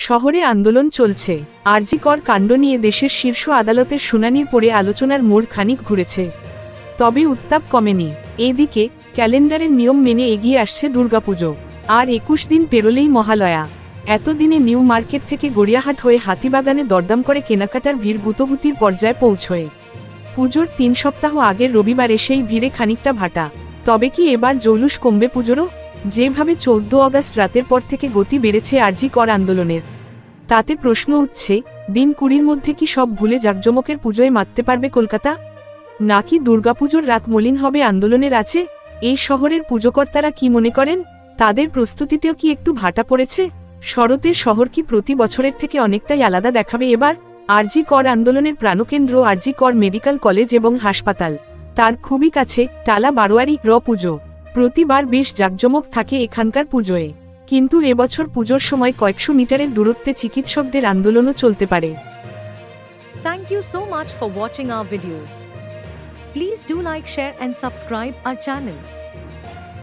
শহরে আন্দোলন চলছে। আরজি কর কাণ্ড নিয়ে দেশের শীর্ষ আদালতের শুনানির পরে আলোচনার মোড় খানিক ঘুরেছে। তবে উত্তাপ কমেনি। এদিকে ক্যালেন্ডারের নিয়ম মেনে এগিয়ে আসছে দুর্গাপুজো। আর ২১ দিন পেরোলেই মহালয়া। এতদিনে নিউ মার্কেট থেকে গড়িয়াহাট হয়ে হাতিবাগানে দরদাম করে কেনাকাটার ভিড় গুতগুতির পর্যায়ে পৌঁছয়। পুজোর ৩ সপ্তাহ আগের রবিবারে সেই ভিড়ে খানিকটা ভাটা। তবে কি এবার জৌলুস কমবে পুজোরও? যেভাবে ১৪ আগস্ট রাতের পর থেকে গতি বেড়েছে আরজি কর আন্দোলনের, তাতে প্রশ্ন উঠছে, দিন ২০ মধ্যে কি সব ভুলে জাঁকজমকের পুজোয় মাততে পারবে কলকাতা? নাকি দুর্গাপুজোর রাত মলিন হবে আন্দোলনের আছে? এই শহরের পুজোকর্তারা কি মনে করেন? তাদের প্রস্তুতিতেও কি একটু ভাটা পড়েছে? শরতের শহর কি প্রতি বছরের থেকে অনেকটাই আলাদা দেখাবে এবার? আরজি কর আন্দোলনের প্রাণকেন্দ্র আরজি কর মেডিকেল কলেজ এবং হাসপাতাল। তার খুবই কাছে টালা বারোয়ারি পুজো। প্রতিবার বেশ জাঁকজমক থাকে এখানকার পুজোয়। কিন্তু এবছর পুজোর সময় কয়েকশো মিটারের দূরত্বে চিকিৎসকদের আন্দোলনও চলতে পারে। Thank you so much for watching our videos. Please do like, share and subscribe our channel.